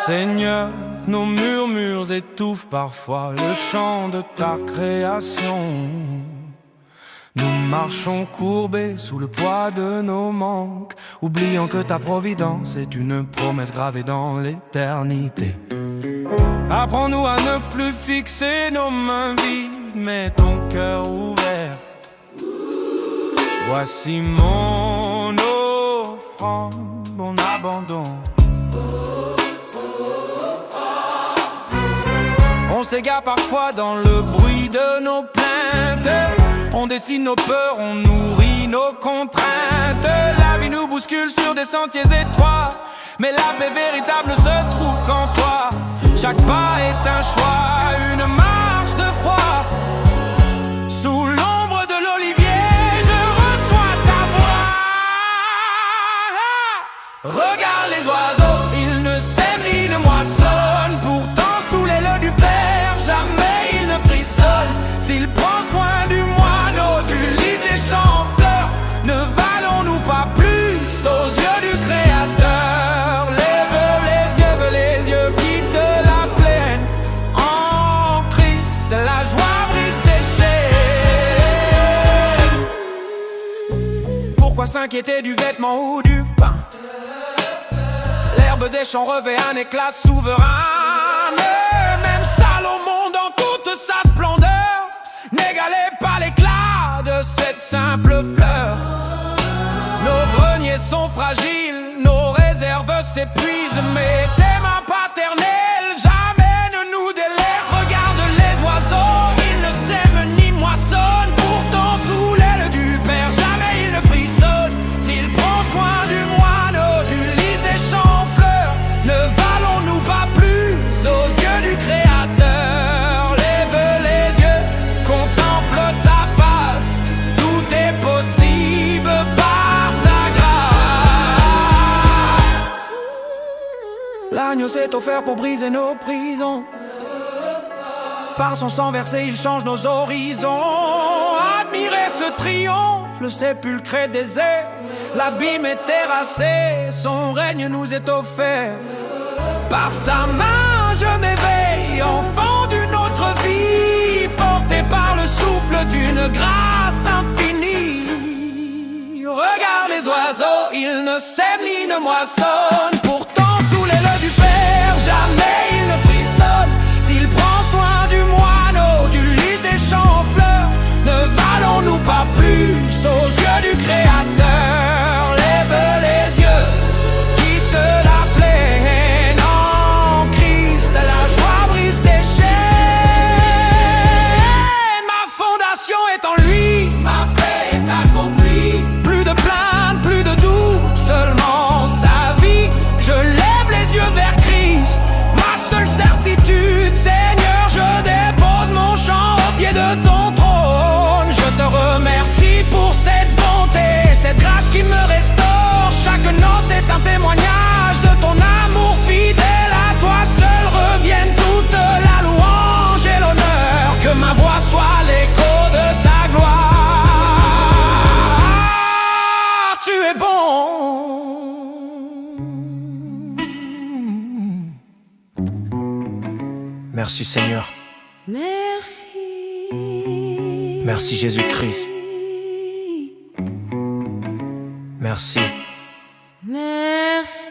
Seigneur, nos murmures étouffent parfois le chant de ta création. Nous marchons courbés sous le poids de nos manques, oubliant que ta providence est une promesse gravée dans l'éternité. Apprends-nous à ne plus fixer nos mains vides, mais ton cœur ouvert. Voici mon offrande, mon abandon. On s'égare parfois dans le bruit de nos plaintes. On dessine nos peurs, on nourrit nos contraintes. La vie nous bouscule sur des sentiers étroits, mais la paix véritable ne se trouve qu'en toi. Chaque pas est un choix, une marche de foi. Sous l'ombre de l'olivier, je reçois ta voix. Regarde les oiseaux, ils ne sèment ni ne moissonnent. Pourtant sous l'aile du Père, jamais ils ne frissonnent. S'il prend soin du moineau, du lys des champs en fleurs, ne valons-nous pas plus aux yeux du Créateur? Lève les yeux, quitte la plaine. En Christ, la joie brise tes chaînes. Pourquoi s'inquiéter du vêtement ou du pain? L'herbe des champs revêt un éclat souverain. Même Salomon dans toute sa splendeur n'égalait pas l'éclat de cette simple fleur. Nos greniers sont fragiles, nos réserves s'épuisent, mais tes mains paternelles jamais ne nous délaissent. Regarde les oiseaux, ils ne sèment ni moissonnent. Pourtant sous l'aile du Père, jamais ils ne frissonnent. S'il prend soin du moineau, du lys des champs en fleurs, ne valons-nous pas plus aux yeux du Créateur? Lève les yeux, contemple sa face, tout est possible par sa grâce. L'agneau s'est offert pour briser nos prisons. Par son sang versé, il change nos horizons. Admirez ce triomphe, le sépulcre est désert, l'abîme est terrassé, son règne nous est offert. Par sa main je m'éveille, enfant d'une autre vie, porté par le souffle d'une grâce infinie. Regarde les oiseaux, ils ne sèment ni ne moissonnent. Pourtant sous l'aile du Père, jamais ils ne frissonnent. S'il prend soin du moineau, du lys des champs en fleurs, ne valons-nous pas plus aux yeux du Créateur? Lève les yeux, quitte la plaine. En Christ, la joie brise tes chaînes. Ma fondation est en lui, ma paix est accomplie. Plus de plaintes, plus de doutes, seulement sa vie. Je lève les yeux vers Christ, ma seule certitude. Seigneur, je dépose mon chant au pied de ton trône. Je te remercie pour cette bonté, cette grâce qui me restaure. Chaque note est un témoignage de ton amour fidèle. À toi seul revienne toute la louange et l'honneur. Que ma voix soit l'écho de ta gloire. Tu es bon. Merci Seigneur. Merci. Merci Jésus-Christ. Merci. Merci.